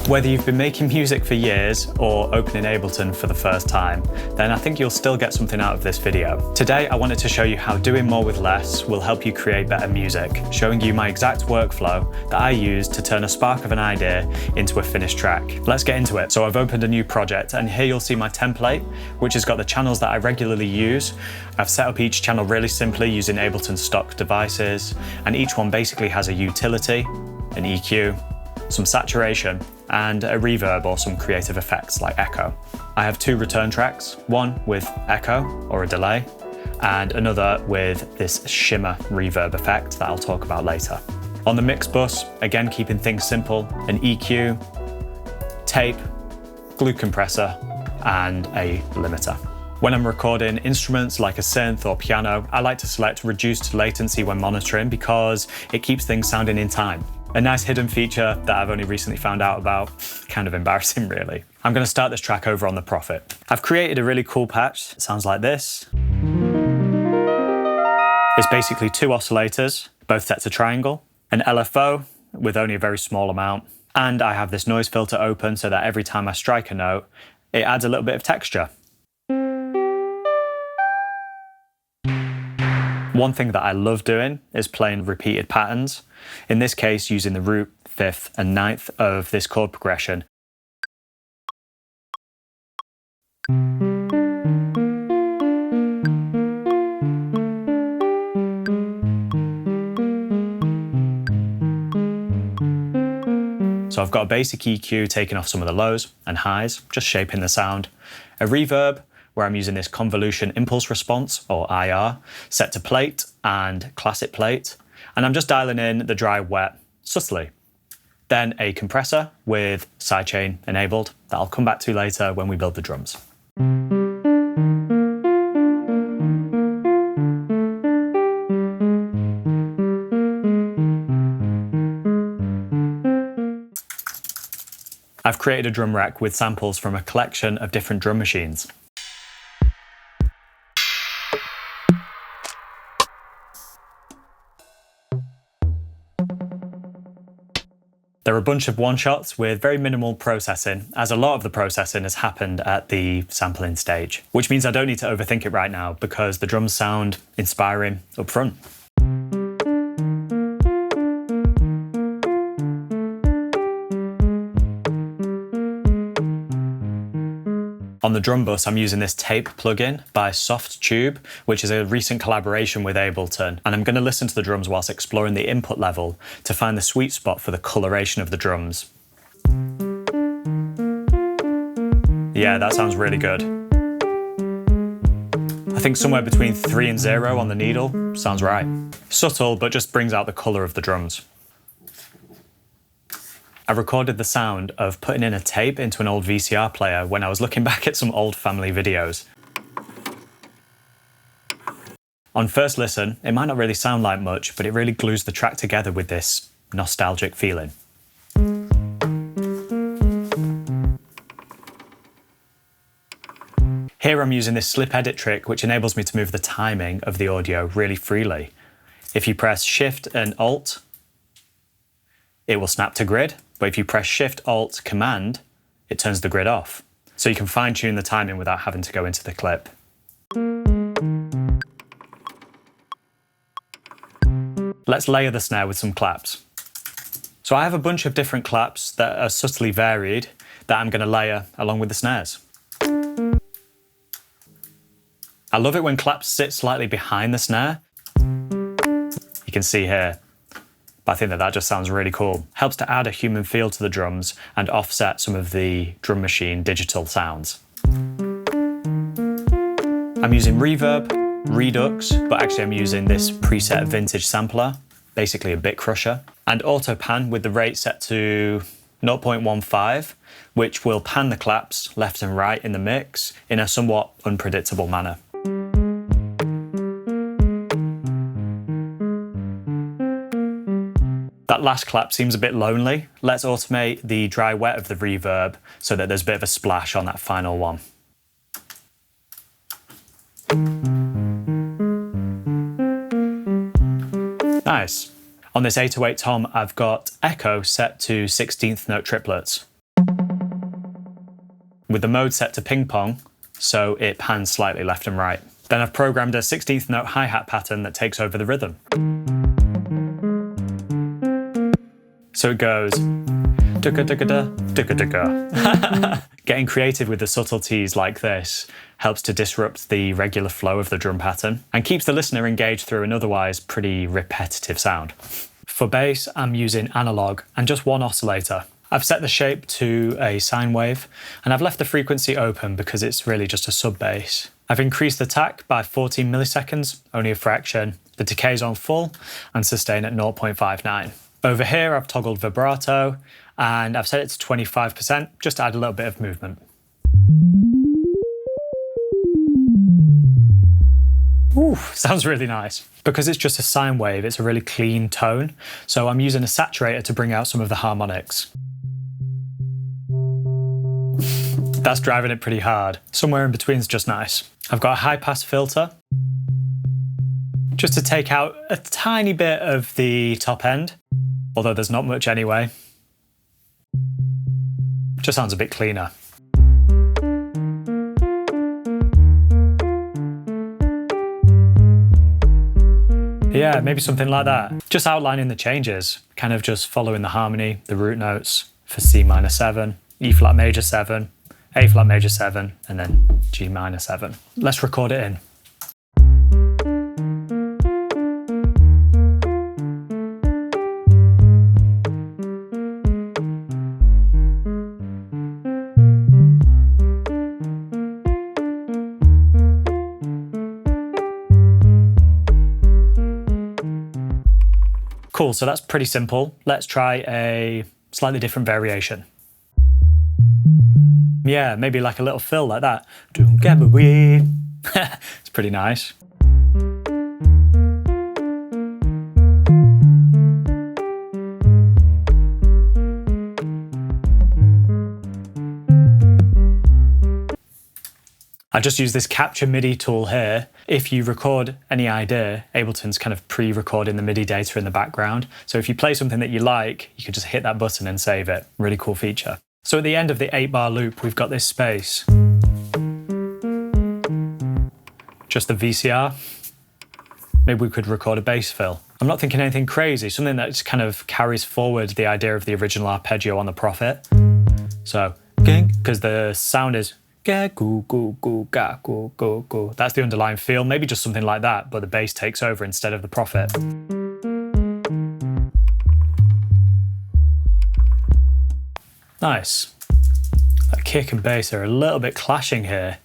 Whether you've been making music for years or opening Ableton for the first time, then I think you'll still get something out of this video. Today, I wanted to show you how doing more with less will help you create better music, showing you my exact workflow that I use to turn a spark of an idea into a finished track. Let's get into it. So I've opened a new project, and here you'll see my template, which has got the channels that I regularly use. I've set up each channel really simply using Ableton stock devices, and each one basically has a utility, an EQ, some saturation, and a reverb or some creative effects like echo. I have two return tracks, one with echo or a delay, and another with this shimmer reverb effect that I'll talk about later. On the mix bus, again keeping things simple, an EQ, tape, glue compressor, and a limiter. When I'm recording instruments like a synth or piano, I like to select reduced latency when monitoring because it keeps things sounding in time. A nice hidden feature that I've only recently found out about, kind of embarrassing really. I'm going to start this track over on the Prophet. I've created a really cool patch. It sounds like this. It's basically two oscillators, both set to triangle, an LFO with only a very small amount, and I have this noise filter open so that every time I strike a note, it adds a little bit of texture. One thing that I love doing is playing repeated patterns, in this case using the root, fifth and ninth of this chord progression. So I've got a basic EQ taking off some of the lows and highs, just shaping the sound. A reverb, where I'm using this convolution impulse response, or IR, set to plate and classic plate, and I'm just dialing in the dry wet subtly. Then a compressor with sidechain enabled that I'll come back to later when we build the drums. I've created a drum rack with samples from a collection of different drum machines. There are a bunch of one-shots with very minimal processing, as a lot of the processing has happened at the sampling stage, which means I don't need to overthink it right now because the drums sound inspiring up front. On the drum bus, I'm using this tape plugin by Soft, which is a recent collaboration with Ableton. And I'm going to listen to the drums whilst exploring the input level to find the sweet spot for the coloration of the drums. Yeah, that sounds really good. I think somewhere between 3 and 0 on the needle sounds right. Subtle, but just brings out the colour of the drums. I recorded the sound of putting in a tape into an old VCR player when I was looking back at some old family videos. On first listen, it might not really sound like much, but it really glues the track together with this nostalgic feeling. Here I'm using this slip edit trick, which enables me to move the timing of the audio really freely. If you press Shift and Alt, it will snap to grid. But if you press Shift, Alt, Command, it turns the grid off. So you can fine tune the timing without having to go into the clip. Let's layer the snare with some claps. So I have a bunch of different claps that are subtly varied that I'm going to layer along with the snares. I love it when claps sit slightly behind the snare. You can see here. But I think that just sounds really cool. Helps to add a human feel to the drums and offset some of the drum machine digital sounds. I'm using reverb, redux, but actually I'm using this preset vintage sampler, basically a bit crusher, and auto pan with the rate set to 0.15, which will pan the claps left and right in the mix in a somewhat unpredictable manner. That last clap seems a bit lonely. Let's automate the dry wet of the reverb so that there's a bit of a splash on that final one. Nice. On this 808 tom, I've got echo set to 16th note triplets. with the mode set to ping pong, so it pans slightly left and right. Then I've programmed a 16th note hi-hat pattern that takes over the rhythm. So it goes dugga-dugga-da, dugga-dugga. Getting creative with the subtleties like this helps to disrupt the regular flow of the drum pattern and keeps the listener engaged through an otherwise pretty repetitive sound. For bass, I'm using analog and just one oscillator. I've set the shape to a sine wave and I've left the frequency open because it's really just a sub bass. I've increased the tack by 14 milliseconds, only a fraction. The decay's on full and sustain at 0.59. Over here, I've toggled vibrato and I've set it to 25%, just to add a little bit of movement. Ooh, sounds really nice. Because it's just a sine wave, it's a really clean tone, so I'm using a saturator to bring out some of the harmonics. That's driving it pretty hard. Somewhere in between is just nice. I've got a high pass filter, just to take out a tiny bit of the top end, although there's not much anyway. Just sounds a bit cleaner. Yeah, maybe something like that. Just outlining the changes, kind of just following the harmony, the root notes for C minor 7, E flat major 7, A flat major 7, and then G minor 7. Let's record it in. Cool, so that's pretty simple. Let's try a slightly different variation. Yeah, maybe like a little fill like that. Don't get me weird. It's pretty nice. I just use this capture MIDI tool here. If you record any idea, Ableton's kind of pre-recording the MIDI data in the background. So if you play something that you like, you can just hit that button and save it. Really cool feature. So at the end of the 8-bar loop, we've got this space. Just the VCR. Maybe we could record a bass fill. I'm not thinking anything crazy, something that just kind of carries forward the idea of the original arpeggio on the Prophet. So, because the sound is ga goo goo goo ga goo goo goo. That's the underlying feel. Maybe just something like that, but the bass takes over instead of the Prophet. Nice. That kick and bass are a little bit clashing here.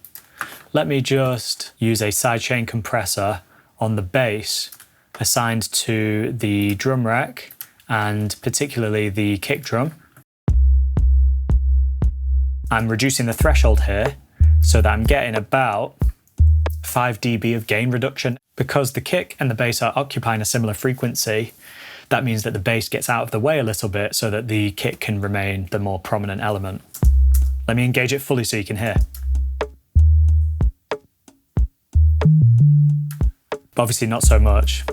Let me just use a sidechain compressor on the bass assigned to the drum rack and particularly the kick drum. I'm reducing the threshold here so that I'm getting about 5 dB of gain reduction. Because the kick and the bass are occupying a similar frequency, that means that the bass gets out of the way a little bit so that the kick can remain the more prominent element. Let me engage it fully so you can hear. But obviously not so much.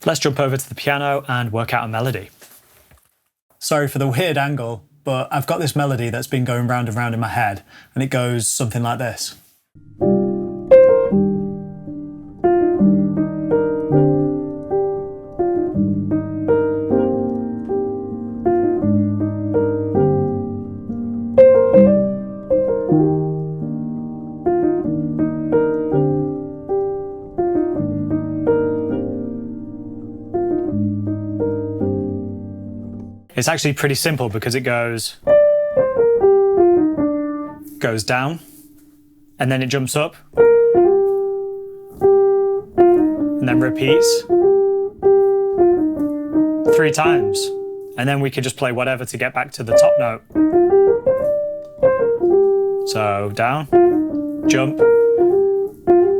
Let's jump over to the piano and work out a melody. Sorry for the weird angle, but I've got this melody that's been going round and round in my head, and it goes something like this. It's actually pretty simple because it goes down, and then it jumps up, and then repeats 3 times. And then we can just play whatever to get back to the top note. So down, jump,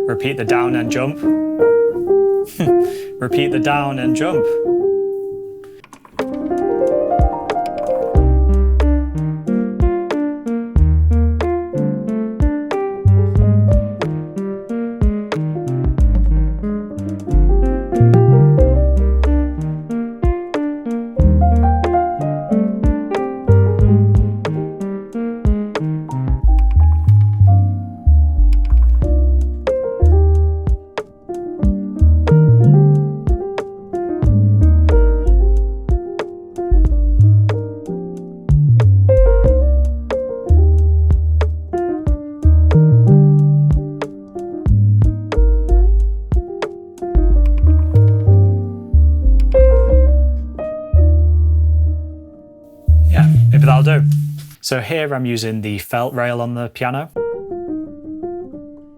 repeat the down and jump, repeat the down and jump. maybe that'll do. So here I'm using the felt rail on the piano.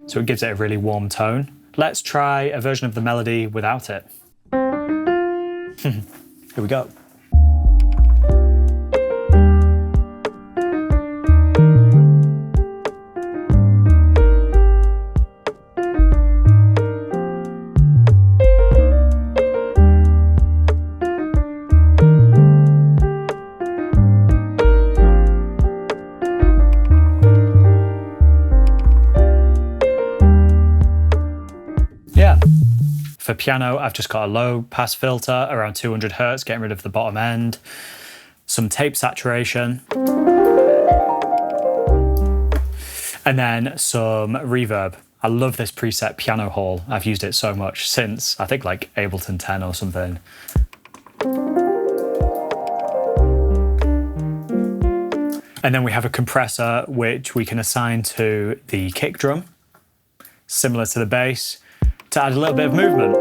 So it gives it a really warm tone. Let's try a version of the melody without it. Here we go. Yeah. For piano, I've just got a low pass filter around 200 Hertz, getting rid of the bottom end, some tape saturation, and then some reverb. I love this preset piano hall. I've used it so much since, I think like Ableton 10 or something. And then we have a compressor which we can assign to the kick drum, similar to the bass, to add a little bit of movement.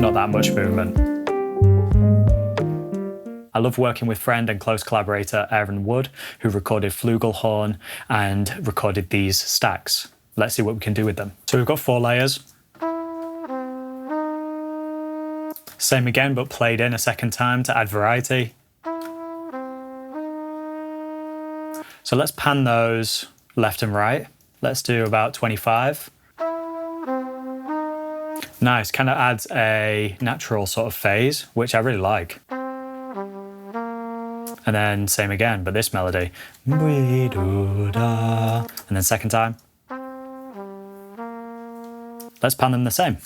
Not that much movement. I love working with friend and close collaborator Aaron Wood, who recorded flugelhorn and recorded these stacks. Let's see what we can do with them. So we've got 4 layers. Same again, but played in a second time to add variety. So let's pan those left and right. Let's do about 25. Nice, kind of adds a natural sort of phase, which I really like. And then same again, but this melody. And then second time. Let's pan them the same.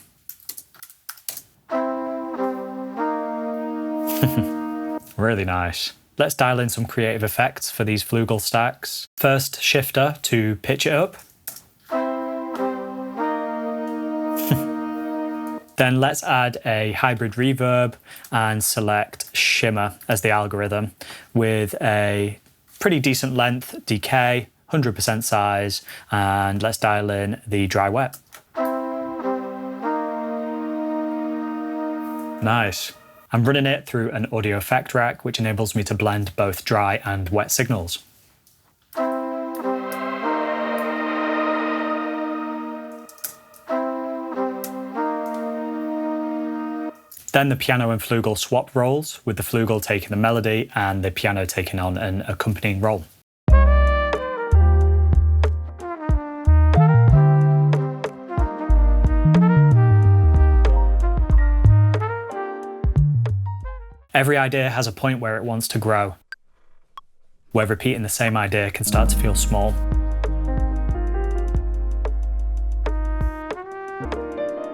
Really nice. Let's dial in some creative effects for these flugel stacks. First, shifter to pitch it up. Then let's add a hybrid reverb and select shimmer as the algorithm with a pretty decent length decay, 100% size, and let's dial in the dry wet. Nice. I'm running it through an audio effect rack, which enables me to blend both dry and wet signals. Then the piano and flugel swap roles, with the flugel taking the melody and the piano taking on an accompanying role. Every idea has a point where it wants to grow, where repeating the same idea can start to feel small.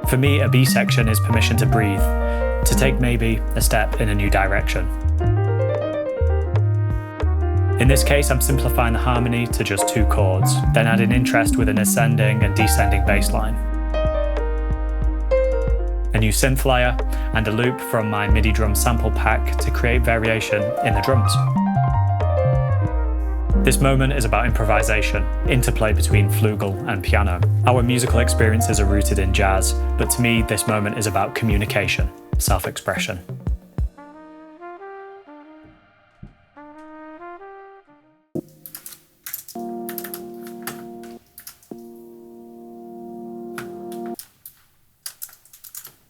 For me, a B section is permission to breathe, to take maybe a step in a new direction. In this case, I'm simplifying the harmony to just 2 chords, then adding interest with an ascending and descending bass line. A new synth layer, and a loop from my MIDI drum sample pack to create variation in the drums. This moment is about improvisation, interplay between flugel and piano. Our musical experiences are rooted in jazz, but to me this moment is about communication, self-expression.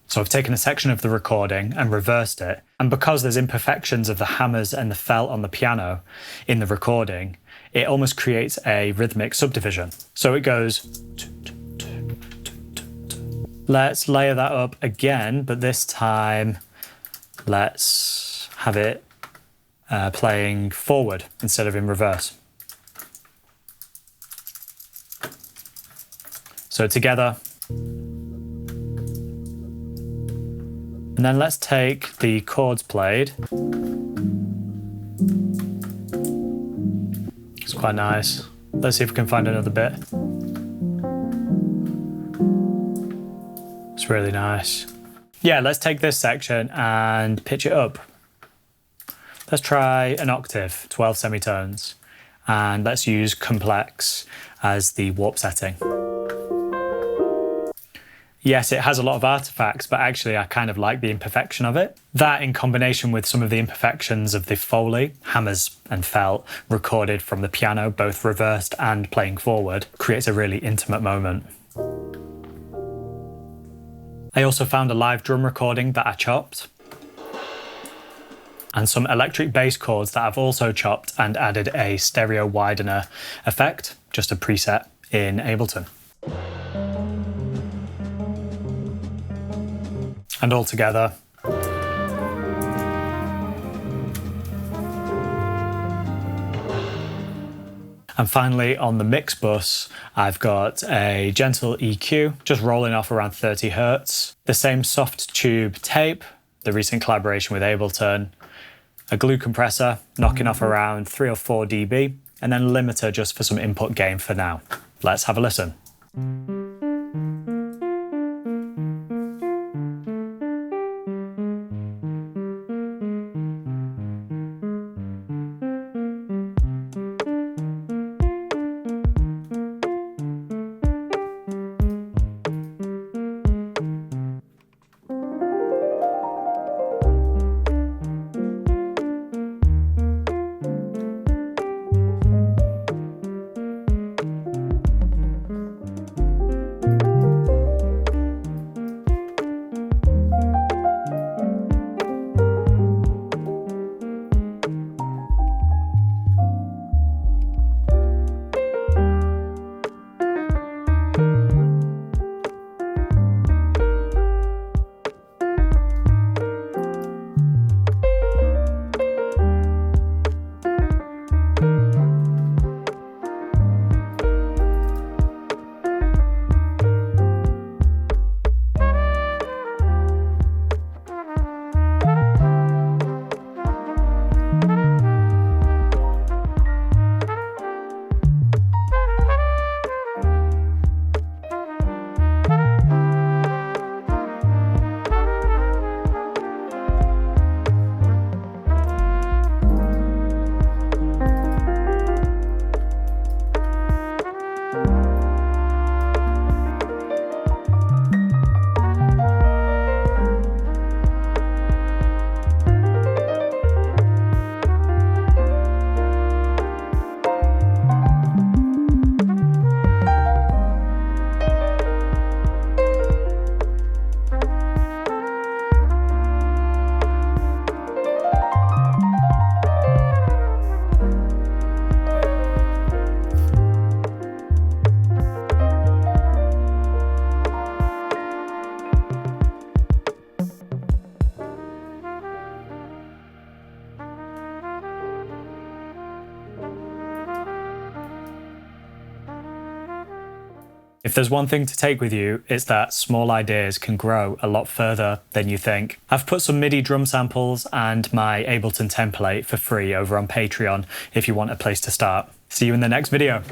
So I've taken a section of the recording and reversed it, and because there's imperfections of the hammers and the felt on the piano in the recording, it almost creates a rhythmic subdivision. So it goes... Let's layer that up again, but this time let's have it playing forward instead of in reverse. So together. And then let's take the chords played. It's quite nice. Let's see if we can find another bit. It's really nice. Yeah, let's take this section and pitch it up. Let's try an octave, 12 semitones. And let's use complex as the warp setting. Yes, it has a lot of artifacts, but actually I kind of like the imperfection of it. That, in combination with some of the imperfections of the Foley, hammers and felt, recorded from the piano, both reversed and playing forward, creates a really intimate moment. I also found a live drum recording that I chopped, and some electric bass chords that I've also chopped and added a stereo widener effect, just a preset in Ableton. And all together, and finally on the mix bus, I've got a gentle EQ, just rolling off around 30 Hz, the same soft tube tape, the recent collaboration with Ableton, a glue compressor, knocking off around 3 or 4 dB, and then a limiter just for some input gain for now. Let's have a listen. If there's one thing to take with you, it's that small ideas can grow a lot further than you think. I've put some MIDI drum samples and my Ableton template for free over on Patreon if you want a place to start. See you in the next video.